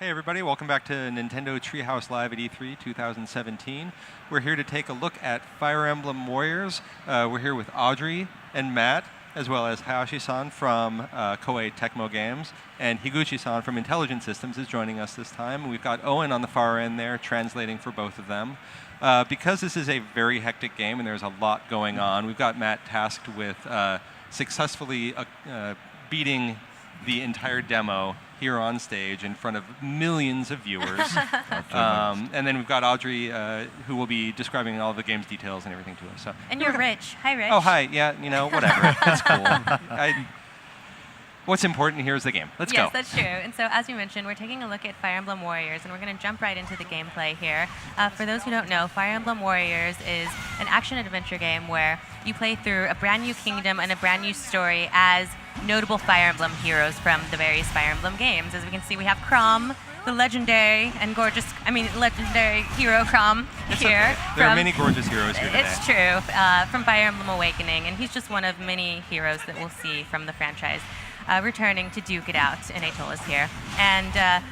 Hey everybody, welcome back to Nintendo Treehouse Live at E3 2017. We're here to take a look at Fire Emblem Warriors. We're here with Audrey and Matt, as well as Hayashi-san from Koei Tecmo Games, and Higuchi-san from Intelligent Systems is joining us this time. We've got Owen on the far end there, translating for both of them. Because this is a very hectic game and there's a lot going on, we've got Matt tasked with successfully beating the entire demo here on stage in front of millions of viewers. And then we've got Audrey, who will be describing all the game's details and everything to us. So, and you're Rich. Hi, Rich. Oh, hi. Yeah, you know, whatever. That's cool. What's important here is the game. Let's go. Yes, that's true. And so, as you mentioned, we're taking a look at Fire Emblem Warriors, and we're going to jump right into the gameplay here. For those who don't know, Fire Emblem Warriors is an action-adventure game where you play through a brand new kingdom and a brand new story as notable Fire Emblem heroes from the various Fire Emblem games. As we can see, we have Chrom, the legendary and gorgeous, legendary hero Chrom here. There are many gorgeous heroes here today. It's true, from Fire Emblem Awakening, and he's just one of many heroes that we'll see from the franchise. Returning to duke it out, and Atoll is here. And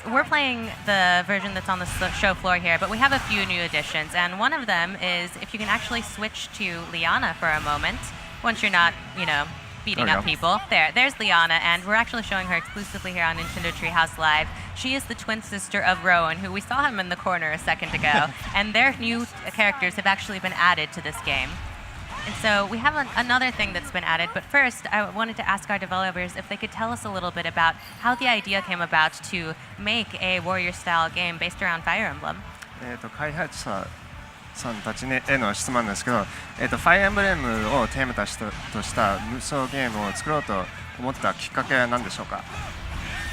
we're playing the version that's on the show floor here, but we have a few new additions, and one of them is if you can actually switch to Liana for a moment, once you're not, beating up people. There's Liana, and we're actually showing her exclusively here on Nintendo Treehouse Live. She is the twin sister of Rowan, who we saw him in the corner a second ago, and their new characters have actually been added to this game. And so we have another thing that's been added, but first I wanted to ask our developers if they could tell us a little bit about how the idea came about to make a warrior-style game based around Fire Emblem. 開発者さんたちへの質問ですけど、ファイアエンブレムをテーマとした無双ゲームを作ろうと思ったきっかけは何でしょうか。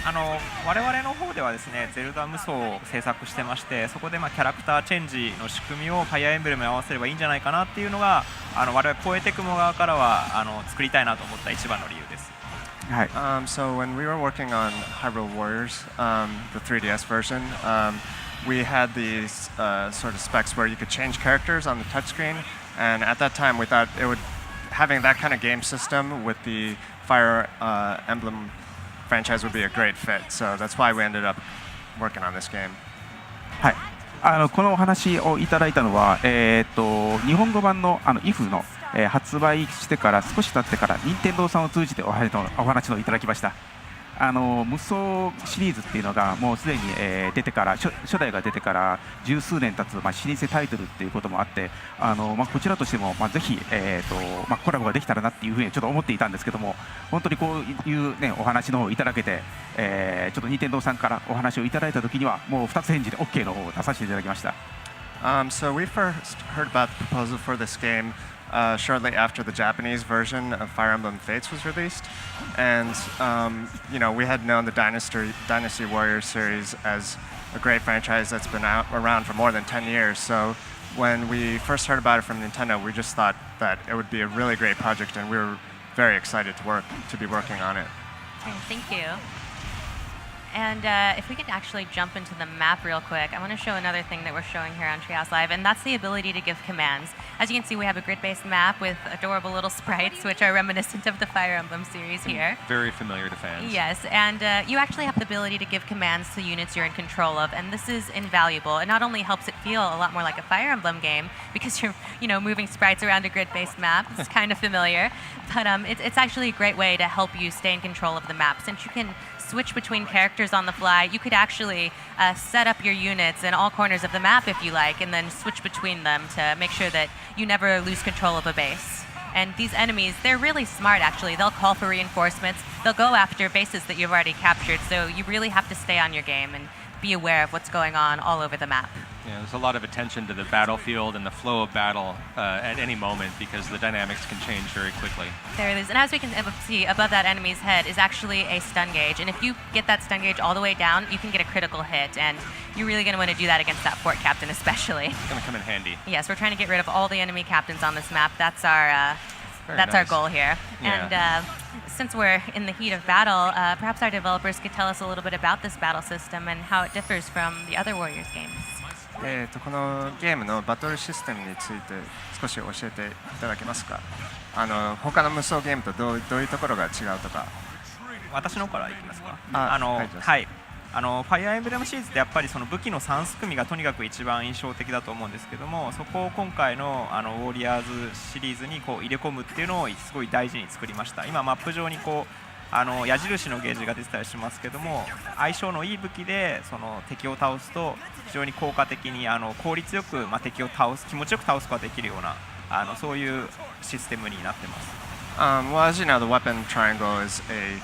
我々の方ではですね、ゼルダ無双を制作してまして、そこでキャラクターチェンジの仕組みをファイアーエンブレムに合わせればいいんじゃないかなっていうのが、我々コエテクモ側からは作りたいなと思った一番の理由です。はい。So when we were working on Hyrule Warriors, the 3DS version, we had these sort of specs where you could change characters on the touchscreen, and at that time we thought having that kind of game system with the Fire Emblem franchise would be a great fit. So that's why we ended up working on this game. はい。このお話をいただいたのは、日本語版のIF の、発売してから少し経ってから任天堂さんを通じてお話をいただきました。無双シリーズっていうのがもうすでに、出てから初代が出てから十数年経つ、老舗タイトルっていうこともあって、こちらとしても、ぜひ、コラボができたらなっていうふうにちょっと思っていたんですけども、本当にこういう、お話の方をいただけて、ちょっと任天堂さんからお話をいただいた時にはもう2つ返事で OK の方を出させていただきました。So we first heard about the proposal for this game shortly after the Japanese version of Fire Emblem Fates was released, and we had known the Dynasty Warriors series as a great franchise that's been around for more than 10 years. So when we first heard about it from Nintendo, we just thought that it would be a really great project, and we were very excited to be working on it. Thank you. And if we could actually jump into the map real quick, I want to show another thing that we're showing here on Treehouse Live, and that's the ability to give commands. As you can see, we have a grid-based map with adorable little sprites, which are reminiscent of the Fire Emblem series here. Very familiar to fans. Yes, and you actually have the ability to give commands to units you're in control of, and this is invaluable. It not only helps it feel a lot more like a Fire Emblem game, because you're moving sprites around a grid-based map. It's kind of familiar, but it's actually a great way to help you stay in control of the map. Since you can switch between characters on the fly, you could actually set up your units in all corners of the map if you like, and then switch between them to make sure that you never lose control of a base. And these enemies, they're really smart actually. They'll call for reinforcements. They'll go after bases that you've already captured, so you really have to stay on your game and be aware of what's going on all over the map. Yeah, there's a lot of attention to the battlefield and the flow of battle at any moment because the dynamics can change very quickly. There it is. And as we can see, above that enemy's head is actually a stun gauge. And if you get that stun gauge all the way down, you can get a critical hit. And you're really going to want to do that against that fort captain especially. It's going to come in handy. Yes, we're trying to get rid of all the enemy captains on this map. That's our goal here. Yeah. And since we're in the heat of battle, perhaps our developers could tell us a little bit about this battle system and how it differs from the other Warriors games. このゲームのバトルシステムについて少し教えていただけますか。他の無双ゲームとどういうところが違うとか。私の方からいきますか。はい。ファイアーエンブレムシリーズってやっぱりその武器の3すくみがとにかく一番印象的だと思うんですけども、そこを今回のウォーリアーズシリーズにこう入れ込むっていうのをすごい大事に作りました。今マップ上にこう矢印のゲージが出てたりしますけども、相性のいい武器でその敵を倒すと非常に効果的に効率よく、敵を気持ちよく倒すことができるようなそういうシステムになってます。Well, as you know, the weapon triangle is a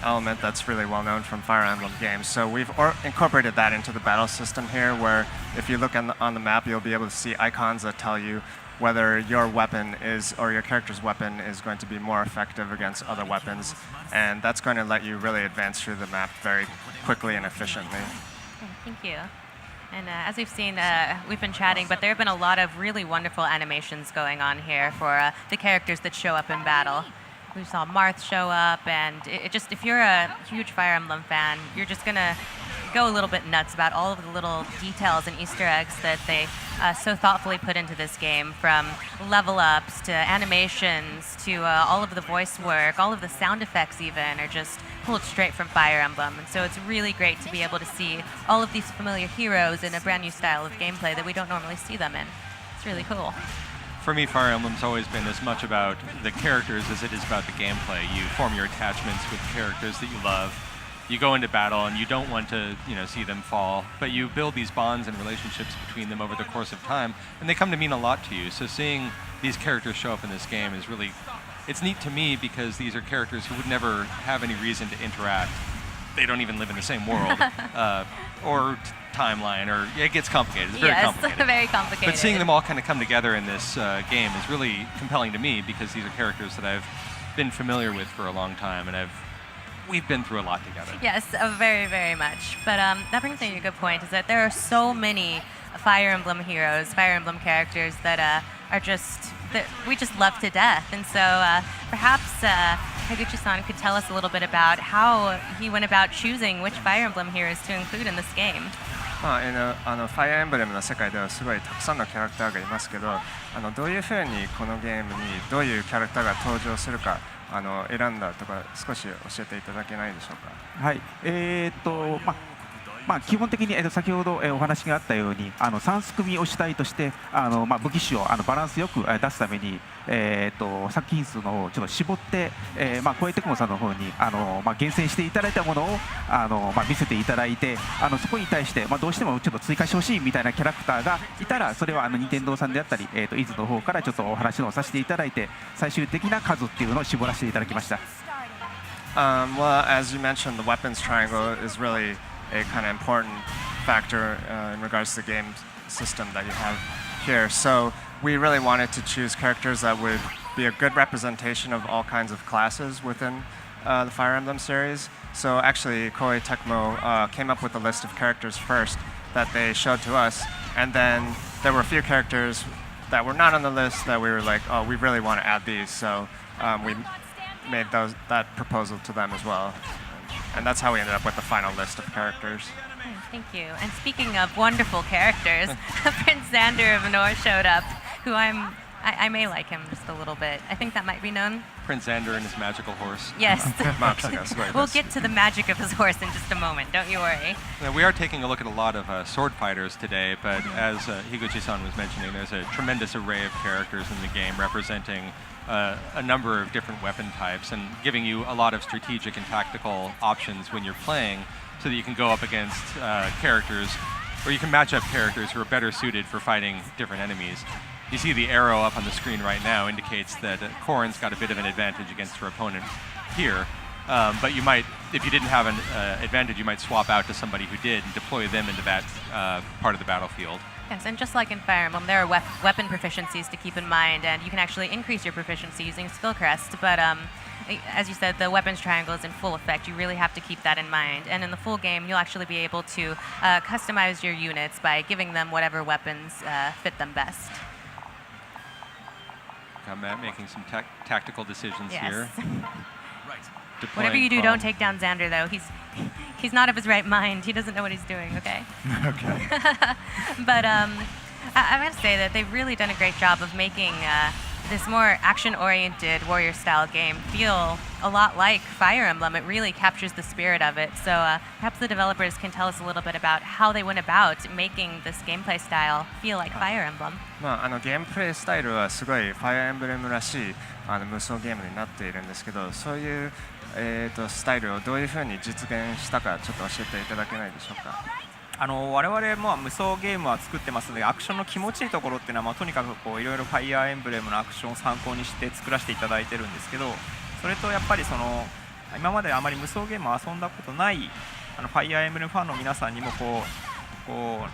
element that's really well known from Fire Emblem games. So we've incorporated that into the battle system here, where if you look on the map, you'll be able to see icons that tell you whether your weapon is, or your character's weapon is going to be more effective against other weapons. And that's going to let you really advance through the map very quickly and efficiently. Thank you. And as we've seen, we've been chatting, but there have been a lot of really wonderful animations going on here for the characters that show up in battle. We saw Marth show up, and it just, if you're a huge Fire Emblem fan, you're just going to go a little bit nuts about all of the little details and Easter eggs that they so thoughtfully put into this game, from level ups to animations to all of the voice work, all of the sound effects even are just pulled straight from Fire Emblem. And so it's really great to be able to see all of these familiar heroes in a brand new style of gameplay that we don't normally see them in. It's really cool. For me, Fire Emblem's always been as much about the characters as it is about the gameplay. You form your attachments with characters that you love. You go into battle and you don't want to, see them fall, but you build these bonds and relationships between them over the course of time, and they come to mean a lot to you. So seeing these characters show up in this game is really, it's neat to me because these are characters who would never have any reason to interact. They don't even live in the same world or timeline, or it gets complicated. It's very complicated. Yes, very complicated. But seeing them all kind of come together in this game is really compelling to me because these are characters that I've been familiar with for a long time, and we've been through a lot together. Yes, very, very much. But that brings me to a good point, is that there are so many Fire Emblem heroes, Fire Emblem characters that are just, that we just love to death. And so perhaps Higuchi-san could tell us a little bit about how he went about choosing which Fire Emblem heroes to include in this game. ファイアーエンブレムの世界ではすごいたくさんのキャラクターがいますけど、どういうふうにこのゲームにどういうキャラクターが登場するか選んだとか少し教えていただけないでしょうか。はい、基本的に、先ほど、お話があったように3すくみを主体として武器種をバランスよく出すために、作品数の方をちょっと絞って、小江テクモさんの方に厳選していただいたものを見せていただいて、そこに対して、どうしてもちょっと追加してほしいみたいなキャラクターがいたら、それは任天堂さんであったり、伊豆の方からちょっとお話をさせていただいて、最終的な数っていうのを絞らせていただきました。Well, as you mentioned, the weapons triangle is really a kind of important factor in regards to the game system that you have here. So we really wanted to choose characters that would be a good representation of all kinds of classes within the Fire Emblem series. So actually, Koei Tecmo came up with a list of characters first that they showed to us, and then there were a few characters that were not on the list that we were like, oh, we really want to add these. So we made that proposal to them as well. And that's how we ended up with the final list of characters. Thank you. And speaking of wonderful characters, Prince Xander of North showed up, who I may like him just a little bit. I think that might be known. Prince Xander and his magical horse. Yes. We'll We'll get to the magic of his horse in just a moment, don't you worry. Now, we are taking a look at a lot of sword fighters today, but as Higuchi-san was mentioning, there's a tremendous array of characters in the game representing a number of different weapon types and giving you a lot of strategic and tactical options when you're playing, so that you can go up against characters, or you can match up characters who are better suited for fighting different enemies. You see the arrow up on the screen right now indicates that Corrin's got a bit of an advantage against her opponent here, but you might, if you didn't have an advantage, you might swap out to somebody who did and deploy them into that part of the battlefield. Yes, and just like in Fire Emblem, there are weapon proficiencies to keep in mind, and you can actually increase your proficiency using Skill Crest, but as you said, the weapons triangle is in full effect. You really have to keep that in mind. And in the full game, you'll actually be able to customize your units by giving them whatever weapons fit them best. Got Matt making some tactical decisions Yes. here. Whatever you do, don't take down Xander, though. He's not of his right mind. He doesn't know what he's doing, okay? Okay. But I have to say that they've really done a great job of making this more action-oriented warrior-style game feel a lot like Fire Emblem. It really captures the spirit of it. So perhaps the developers can tell us a little bit about how they went about making this gameplay style feel like Fire Emblem. ゲームプレイスタイルはすごいファイアーエンブレムらしい無双ゲームになっているんですけど、そういう、スタイルをどういうふうに実現したかちょっと教えていただけないでしょうか。我々も無双ゲームは作ってますので、アクションの気持ちいいところっていうのは、とにかくこういろいろファイアーエンブレムのアクションを参考にして作らせていただいてるんですけど、それとやっぱり今まであまり無双ゲームを遊んだことないファイアーエンブレムファンの皆さんにも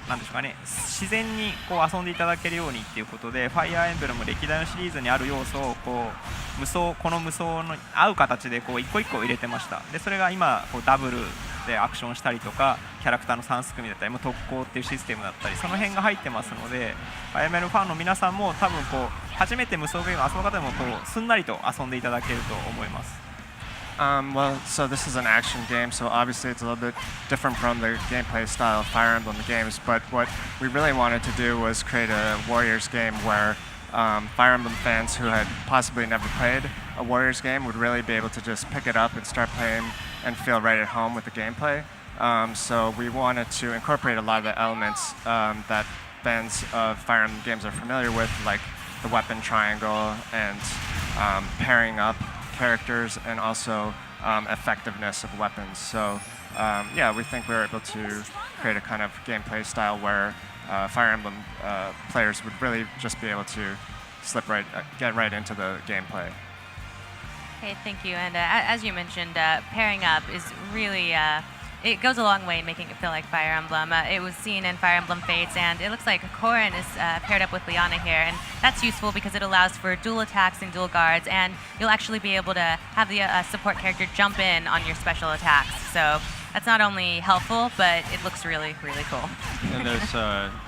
なんでしょうかね、自然に遊んでいただけるようにっていうことで、ファイアーエンブレム歴代のシリーズにある要素をこの無双の合う形で一個一個入れてました。でそれが今ダブルでアクションしたりとか、キャラクターの3すくみだったり特攻っていうシステムだったり、その辺が入ってますので、ファイアーエンブレムファンの皆さんも多分初めて無双ゲームを遊ぶ方でもすんなりと遊んでいただけると思います。Well, so this is an action game, so obviously it's a little bit different from the gameplay style of Fire Emblem games, but what we really wanted to do was create a Warriors game where Fire Emblem fans who had possibly never played a Warriors game would really be able to just pick it up and start playing and feel right at home with the gameplay. So we wanted to incorporate a lot of the elements that fans of Fire Emblem games are familiar with, like the weapon triangle and pairing up characters and also effectiveness of weapons. So yeah, we think we were able to create a kind of gameplay style where Fire Emblem players would really just be able to get right into the gameplay. Okay, thank you. And as you mentioned, pairing up is really it goes a long way in making it feel like Fire Emblem. It was seen in Fire Emblem Fates, and it looks like Corrin is paired up with Liana here, and that's useful because it allows for dual attacks and dual guards, and you'll actually be able to have the support character jump in on your special attacks. So that's not only helpful, but it looks really, really cool. And there's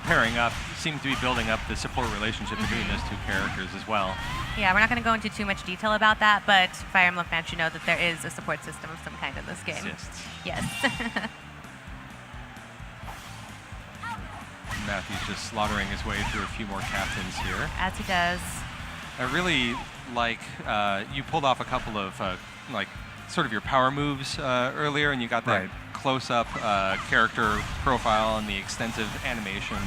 pairing up, seems to be building up the support relationship between those two characters as well. Yeah, we're not going to go into too much detail about that, but Fire Emblem fans should know that there is a support system of some kind in this game. Exists. Yes. Matthew's just slaughtering his way through a few more captains here. As he does. I really like you pulled off a couple of like sort of your power moves earlier, and you got that Right. close-up character profile and the extensive animation.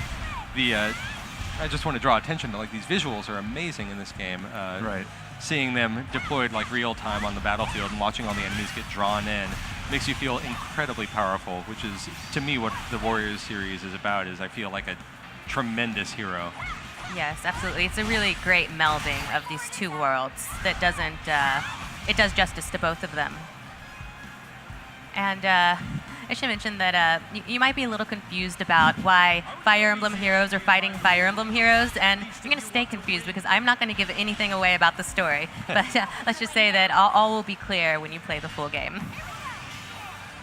I just want to draw attention to like these visuals are amazing in this game. Right. Seeing them deployed like real time on the battlefield and watching all the enemies get drawn in makes you feel incredibly powerful, which is to me what the Warriors series is about. Is I feel like a tremendous hero. Yes, absolutely. It's a really great melding of these two worlds that doesn't, it does justice to both of them. And I should mention that you might be a little confused about why Fire Emblem heroes are fighting Fire Emblem heroes, and you're going to stay confused because I'm not going to give anything away about the story. But let's just say that all will be clear when you play the full game.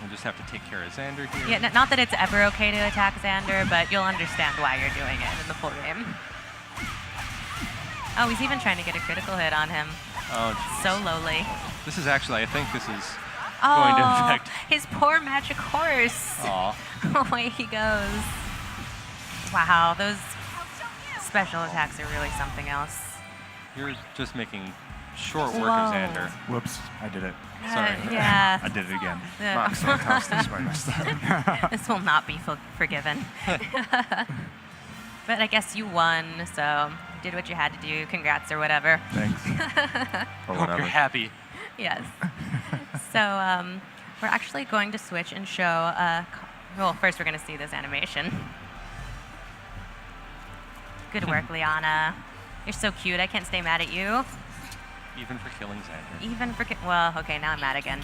We'll just have to take care of Xander here. Yeah, not that it's ever okay to attack Xander, but you'll understand why you're doing it in the full game. Oh, he's even trying to get a critical hit on him. Oh, So lowly. this is actually, I think this is going to affect. His poor magic horse. Aw. Away he goes. Wow, those special attacks are really something else. You're just making short work Whoa. of Xander. Whoops, I did it. Sorry. Yeah. I did it again. This will not be forgiven. But I guess you won, so you did what you had to do. Congrats or whatever. Thanks. Or Hope you're whatever. happy. Yes. So we're actually going to switch and show. Well, first we're going to see this animation. Good work, Liana. You're so cute. I can't stay mad at you. Even for killing Xander. Even for well, okay, now I'm mad again.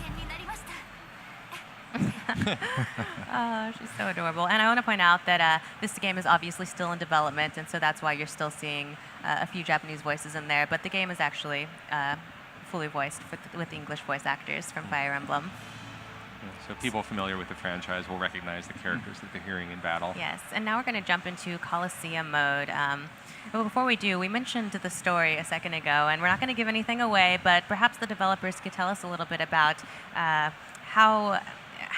Oh, she's so adorable. And I want to point out that this game is obviously still in development, and so that's why you're still seeing a few Japanese voices in there. But the game is actually fully voiced with English voice actors from Fire Emblem. So people familiar with the franchise will recognize the characters that they're hearing in battle. Yes, and now we're going to jump into Coliseum mode. But before we do, we mentioned the story a second ago, and we're not going to give anything away, but perhaps the developers could tell us a little bit about how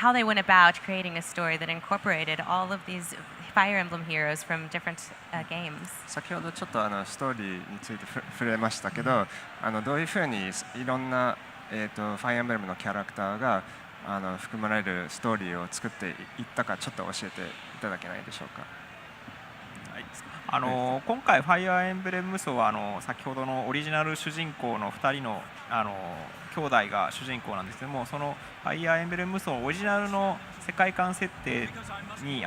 how they went about creating a story that incorporated all of these Fire Emblem heroes from different games. 先ほどちょっとストーリーについて触れましたけど、どういうふうにいろんな、ファイアーエンブレムのキャラクターが含まれるストーリーを作っていったかちょっと教えていただけないでしょうか。今回、ファイアーエンブレム無双は先ほどのオリジナル主人公の2人の兄弟が主人公なんですけども、そのファイアーエンブレム無双オリジナルの世界観設定に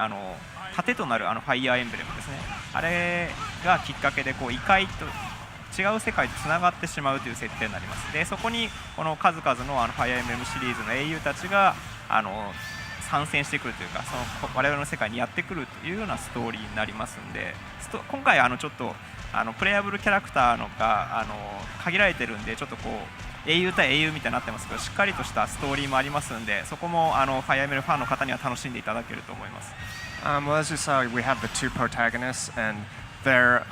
盾となるファイアーエンブレムですね、あれがきっかけで異界と違う世界とつながってしまうという設定になります。でそこにこの数々のファイアーエンブレムシリーズの英雄たちが参戦してくるというか、その我々の世界にやってくるというようなストーリーになりますんで、今回ちょっとプレイヤブルキャラクターのが限られてるんで、ちょっと英雄対英雄みたいになってますけど、しっかりとしたストーリーもありますんで、そこもファイアーエンブレムファンの方には楽しんでいただけると思います。Well, as you saw, we have the two protagonists, and they're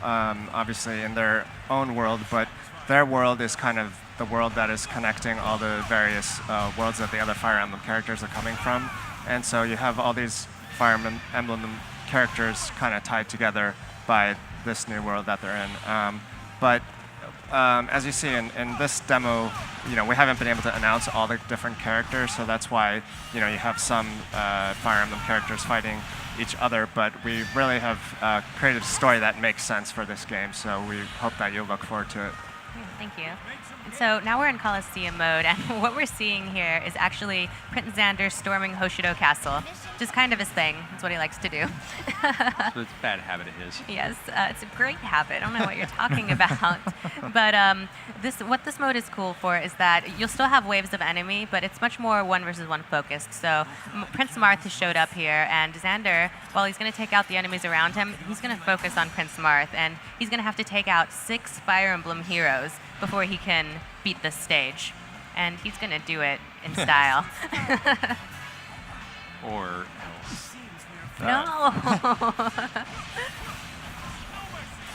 obviously in their own world, but their world is kind of the world that is connecting all the various worlds that the other Fire Emblem characters are coming from. And so you have all these Fire Emblem characters kind of tied together by this new world that they're in. But as you see in this demo, we haven't been able to announce all the different characters, so that's why you have some Fire Emblem characters fighting each other. But we really have created a story that makes sense for this game, so we hope that you'll look forward to it. Thank you. So now we're in Colosseum mode, and what we're seeing here is actually Prince Xander storming Hoshido Castle. Just kind of his thing. That's what he likes to do. So it's a bad habit of his. Yes, it's a great habit. I don't know what you're talking about. But what this mode is cool for is that you'll still have waves of enemy, but it's much more one versus one focused. So Prince Marth has showed up here, and Xander, while he's going to take out the enemies around him, he's going to focus on Prince Marth, and he's going to have to take out 6 Fire Emblem heroes before he can beat this stage. And he's going to do it in style. Or else. No!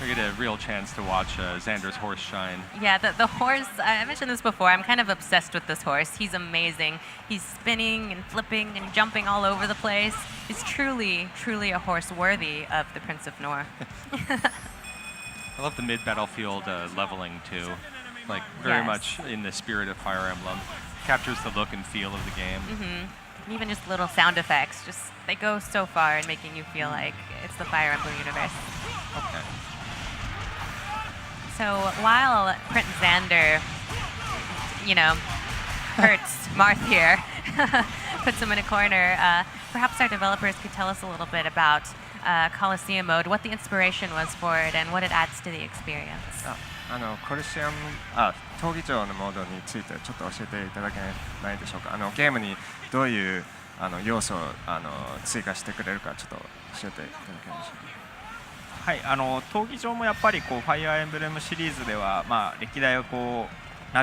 We get a real chance to watch Xander's horse shine. Yeah, the horse, I mentioned this before, I'm kind of obsessed with this horse. He's amazing. He's spinning and flipping and jumping all over the place. He's truly, truly a horse worthy of the Prince of Nor. I love the mid-battlefield leveling too. Like very Yes. much in the spirit of Fire Emblem. Captures the look and feel of the game. And even just little sound effects, they go so far in making you feel like it's the Fire Emblem universe. Okay. So while Prince Xander, hurts Marth here, puts him in a corner, perhaps our developers could tell us a little bit about Colosseum mode, what the inspiration was for it, and what it adds to the experience. コルシアム闘技場のモードについてちょっと教えていただけないでしょうか。ゲームにどういう要素を追加してくれるかちょっと教えていただけないでしょうか。はい、闘技場もやっぱりファイアーエンブレムシリーズでは、歴代を馴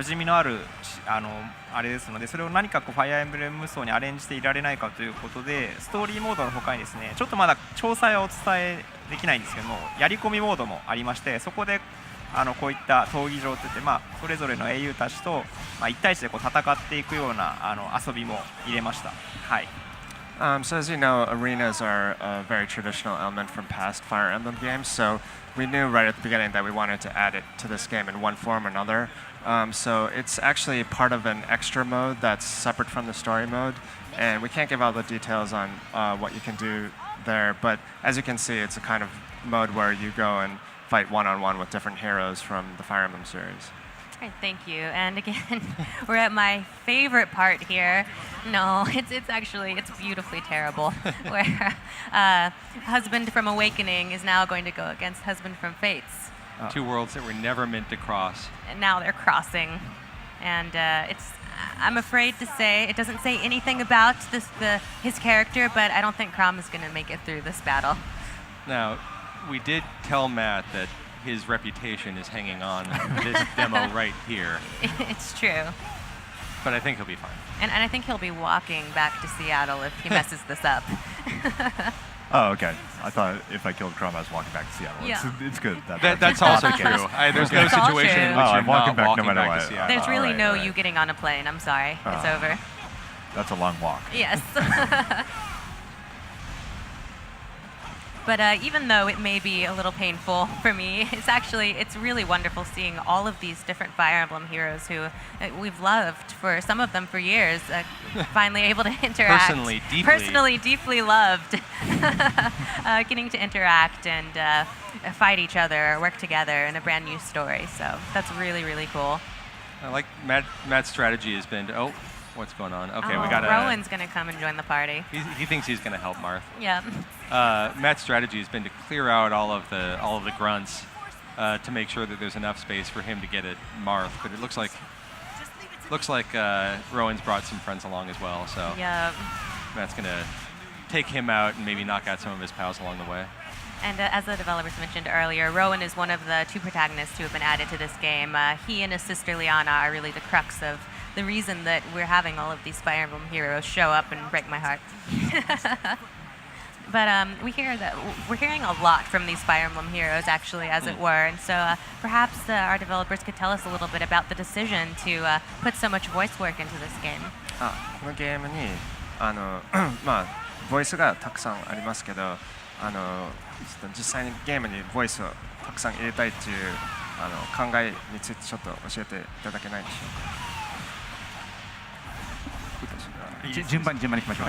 染みのあるあれですので、それを何かファイアーエンブレム無双にアレンジしていられないかということで、ストーリーモードの他にですね、ちょっとまだ詳細はお伝えできないんですけども、やり込みモードもありまして、そこでこういった闘技場といって、それぞれの英雄たちと1対1で戦っていくような遊びも入れました。はい。So as you know, arenas are a very traditional element from past Fire Emblem games. So we knew right at the beginning that we wanted to add it to this game in one form or another. So it's actually part of an extra mode that's separate from the story mode. And we can't give all the details on what you can do there. But as you can see, it's a kind of mode where you go and fight one-on-one with different heroes from the Fire Emblem series. All right, thank you. And again, we're at my favorite part here. No, it's beautifully terrible. Where Husband from Awakening is now going to go against Husband from Fates. 2 worlds that were never meant to cross. And now they're crossing. And I'm afraid to say, it doesn't say anything about his character, but I don't think Crom is going to make it through this battle. Now, we did tell Matt that his reputation is hanging on this demo right here. It's true. But I think he'll be fine. And I think he'll be walking back to Seattle if he messes this up. Oh, okay. I thought if I killed Crom, I was walking back to Seattle. Yeah. It's good. That's also not the true. case. There's no It's all situation in true. which Oh, you're I'm walking not back no walking matter back to what. Seattle. There's really Alright, no alright. you getting on a plane. I'm sorry. It's over. That's a long walk. Yes. But even though it may be a little painful for me, it's really wonderful seeing all of these different Fire Emblem heroes who we've loved for some of them for years, finally able to interact. Personally, deeply loved. Getting to interact and fight each other, work together in a brand new story. So that's really, really cool. I like Matt's strategy has been to, what's going on? Okay, we got Rowan's going to come and join the party. He thinks he's going to help Marth. Yeah. Matt's strategy has been to clear out all of the grunts to make sure that there's enough space for him to get at Marth. But it looks like Rowan's brought some friends along as well. So Yeah. Matt's going to take him out and maybe knock out some of his pals along the way. And as the developers mentioned earlier, Rowan is one of the 2 protagonists who have been added to this game. He and his sister Liana are really the crux of the reason that we're having all of these Fire Emblem heroes show up and break my heart. But we're hearing a lot from these Fire Emblem heroes, actually, as it were. And so perhaps our developers could tell us a little bit about the decision to put so much voice work into this game. このゲームにまあボイスがたくさんありますけど、実際にゲームにボイスをたくさん入れたいっていう考えについてちょっと教えていただけないでしょうか。順番に行きましょう。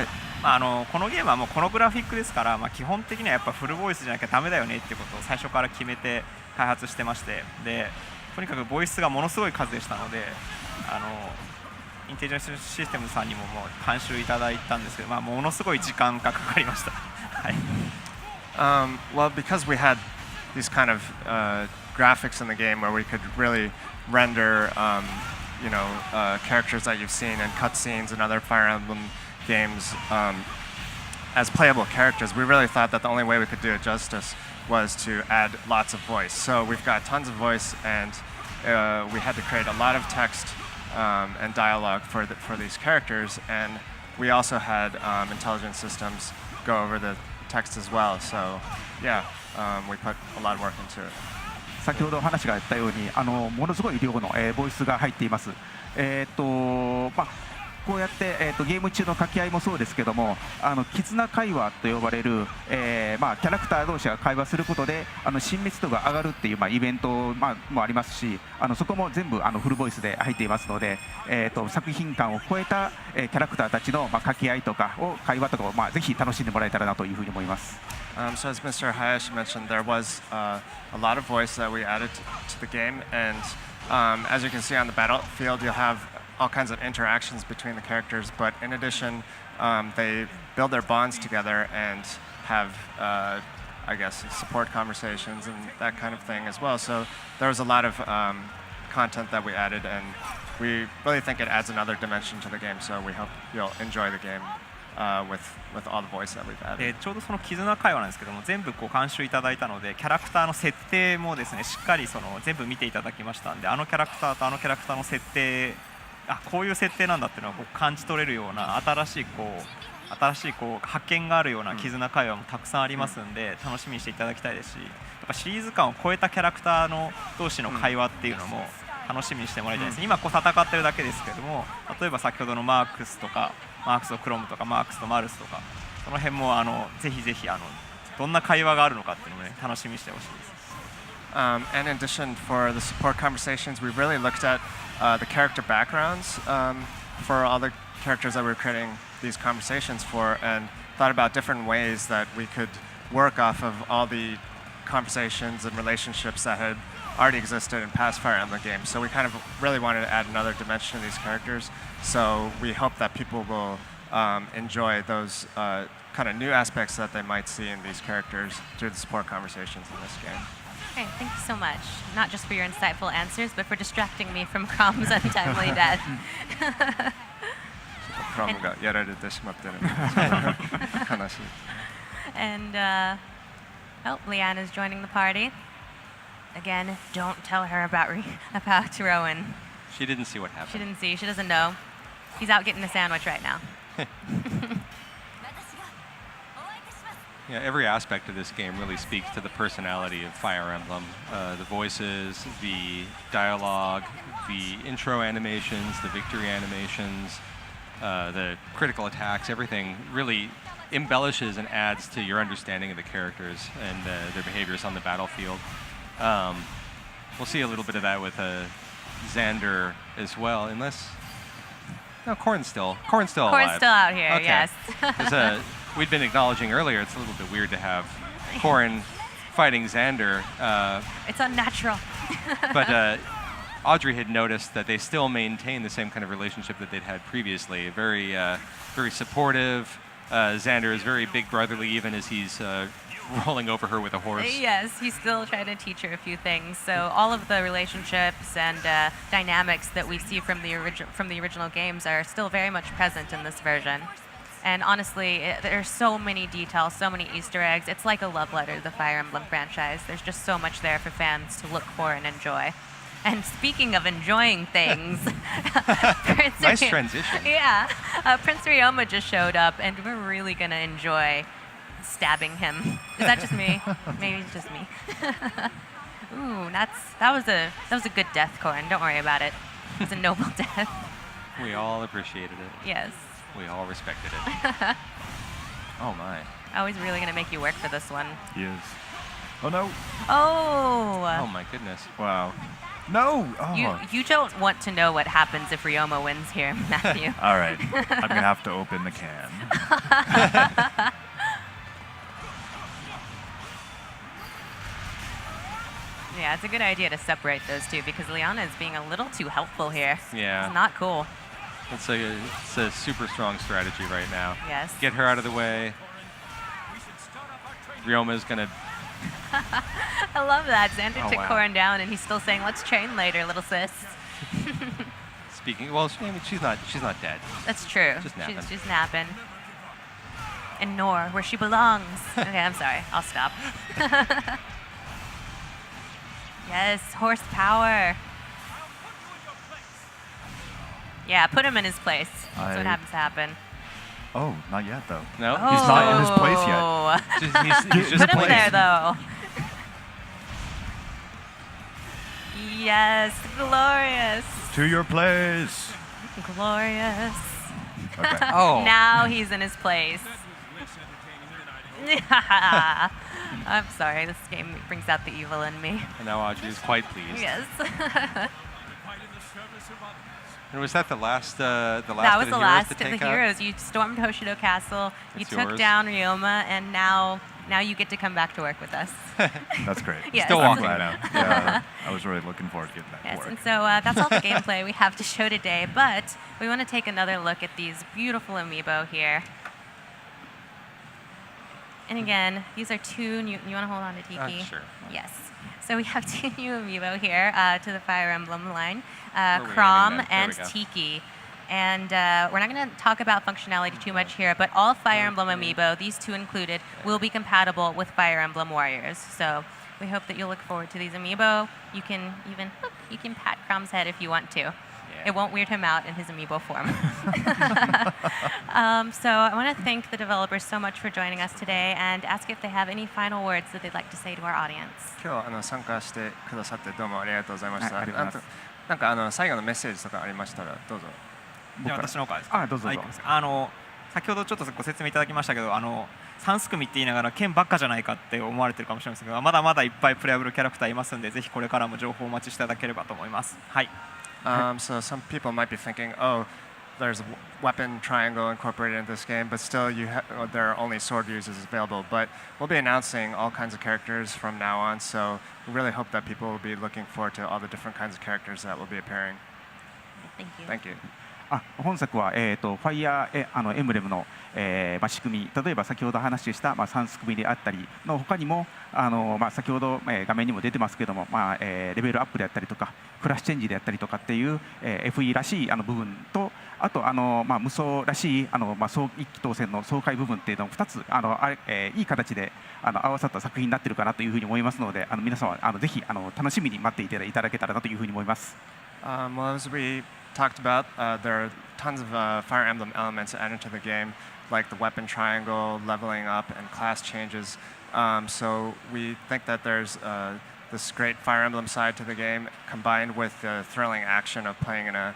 このゲームはもうこのグラフィックですから、基本的にはやっぱフルボイスじゃなきゃダメだよねっていうことを最初から決めて開発してまして、でとにかくボイスがものすごい数でしたので、インテリジェンスシステムさんにももう監修いただいたんですけど、ものすごい時間がかかりました。はい。Well, because we had these kind of graphics in the game where we could really render, characters that you've seen in cutscenes and other Fire Emblem games as playable characters, we really thought that the only way we could do it justice was to add lots of voice. So we've got tons of voice, and we had to create a lot of text and dialogue for these characters, and we also had intelligent systems go over the text as well. So yeah, we put a lot of work into it. 先ほど話があったようにものすごい量の、ボイスが入っています。こうやって、ゲーム中の掛け合いもそうですけども、絆会話と呼ばれる、キャラクター同士が会話することで親密度が上がるっていう、イベント、もありますし、そこも全部フルボイスで入っていますので、作品間を超えた、キャラクターたちの、掛け合いとか会話とかを、ぜひ楽しんでもらえたらなというふうに思います。So as Mr. Hayashi mentioned, there was a lot of voice that we added to the game, and as you can see on the battlefield, you'll have all kinds of interactions between the characters, but in addition, they build their bonds together and have, support conversations and that kind of thing as well. So there was a lot of content that we added, and we really think it adds another dimension to the game, so we hope you'll enjoy the game with all the voice that we've added. ちょうどその絆会話なんですけども、全部監修いただいたので、キャラクターの設定もですね、しっかり全部見ていただきましたんで、キャラクターとキャラクターの設定、こういう設定なんだっていうのを感じ取れるような新しい発見があるような絆会話もたくさんありますんで、楽しみにしていただきたいですし、やっぱシリーズ間を超えたキャラクターの同士の会話っていうのも楽しみにしてもらいたいです。今戦ってるだけですけれども、例えば先ほどのマークスとかマークスとクロムとかマークスとマルスとか、その辺もぜひぜひどんな会話があるのかっていうのをね、楽しみにしてほしいです。And in addition, for the support conversations, we really looked at the character backgrounds for all the characters that we were creating these conversations for, and thought about different ways that we could work off of all the conversations and relationships that had already existed in past Fire Emblem games. So we kind of really wanted to add another dimension to these characters. So we hope that people will enjoy those kind of new aspects that they might see in these characters through the support conversations in this game. Okay, thank you so much. Not just for your insightful answers, but for distracting me from Crom's untimely death. クロムがやられてしまってる。悲しい。And Leanna's joining the party. Again, don't tell her about Rowan. She didn't see what happened. She didn't see. She doesn't know. He's out getting a sandwich right now. Yeah, every aspect of this game really speaks to the personality of Fire Emblem. The voices, the dialogue, the intro animations, the victory animations, the critical attacks, everything really embellishes and adds to your understanding of the characters and their behaviors on the battlefield. We'll see a little bit of that with Xander as well, unless... No, Corrin's still alive. Corrin's still out here, okay. yes. We'd been acknowledging earlier, it's a little bit weird to have Corrin fighting Xander. It's unnatural. But Audrey had noticed that they still maintain the same kind of relationship that they'd had previously. Very, very supportive. Xander is very big brotherly, even as he's rolling over her with a horse. Yes, he's still trying to teach her a few things. So all of the relationships and dynamics that we see from the original games are still very much present in this version. And honestly, there's so many details, so many Easter eggs. It's like a love letter to the Fire Emblem franchise. There's just so much there for fans to look for and enjoy. And speaking of enjoying things, nice transition. Yeah, Prince Ryoma just showed up, and we're really gonna enjoy stabbing him. Is that just me? Maybe it's just me. Ooh, that was a good death, Corrin. Don't worry about it. It was a noble death. We all appreciated it. Yes. We all respected it. Oh my. Oh, he's really gonna make you work for this one. He is. Oh no. Oh. Oh my goodness. Wow. No. Oh. You don't want to know what happens if Ryoma wins here, Matthew. All right. I'm gonna have to open the can. Yeah, it's a good idea to separate those two because Liana is being a little too helpful here. Yeah. It's not cool. It's a super strong strategy right now. Yes. Get her out of the way. Ryoma's gonna... I love that. Xander took wow. Corrin down and he's still saying, let's train later, little sis. Speaking, well, she's not dead. That's true. Just napping. She's napping. And Nor, where she belongs. Okay, I'm sorry. I'll stop. Yes, horsepower. Yeah, put him in his place. That's what happens to happen. Oh, not yet though. No? Oh. He's not in his place yet. He's just Put him playing. there, though. Yes, glorious. To your place. Glorious. Okay. Oh. Now he's in his place. I'm sorry, this game brings out the evil in me. And now Audrey is quite pleased. Yes. And was that the last? That was of the the last heroes of to the take out? heroes. You stormed Hoshido Castle, you It's took yours. down Ryoma, and now you get to come back to work with us. That's great. Yes. Still I'm walking glad. now. Yeah, I was really looking forward to getting back Yes, to work. and so that's all the gameplay we have to show today, but we want to take another look at these beautiful amiibo here. And again, these are two new, you want to hold on to Tiki? Sure. Yes. So we have two new amiibo here to the Fire Emblem line, Where are we Chrom aiming then? There and we go. Tiki. And we're not going to talk about functionality too much here, but all Fire Emblem amiibo, these two included, will be compatible with Fire Emblem Warriors. So we hope that you'll look forward to these amiibo. You can even you can pat Chrom's head if you want to. It won't weird him out in his amiibo form. So I want to thank the developers so much for joining us today and ask if they have any final words that they'd like to say to our audience. 今日参加してくださってどうもありがとうございました。はいありがとうございますなんか最後のメッセージとかありましたらどうぞ。じゃあ私の方からですか。どうぞどうぞ先ほどちょっとご説明いただきましたけど3すくみって言いながら剣ばっかじゃないかって思われてるかもしれませんけどまだまだいっぱいプレイアブルキャラクターいますんでぜひこれからも情報をお待ちしていただければと思います。はい。So some people might be thinking, oh, there's a weapon triangle incorporated into this game, but still there are only sword users available. But we'll be announcing all kinds of characters from now on, so we really hope that people will be looking forward to all the different kinds of characters that will be appearing. Thank you. Thank you. 本作は、ファイヤーエンブレムの、仕組み例えば先ほど話した、3すくみであったりの他にも先ほど、画面にも出てますけども、レベルアップであったりとかクラスチェンジであったりとかっていう、FE らしい部分とあと無双らしい一気当選の爽快部分っていうのを2ついい形で合わさった作品になっているかなというふうに思いますので皆さんはぜひ楽しみに待っていただけたらなというふうに思います。Well, as we talked about, there are tons of Fire Emblem elements added to the game, like the weapon triangle, leveling up, and class changes. So we think that there's this great Fire Emblem side to the game, combined with the thrilling action of playing in a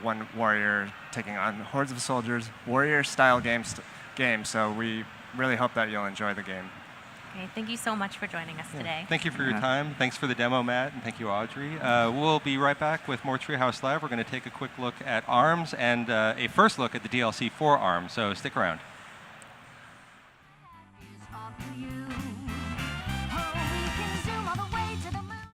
one warrior taking on hordes of soldiers, warrior-style game. So we really hope that you'll enjoy the game. Okay, thank you so much for joining us today. Thank you for your time. Thanks for the demo, Matt, and thank you, Audrey. We'll be right back with more Treehouse Live. We're going to take a quick look at ARMS and a first look at the DLC for ARMS, so stick around. You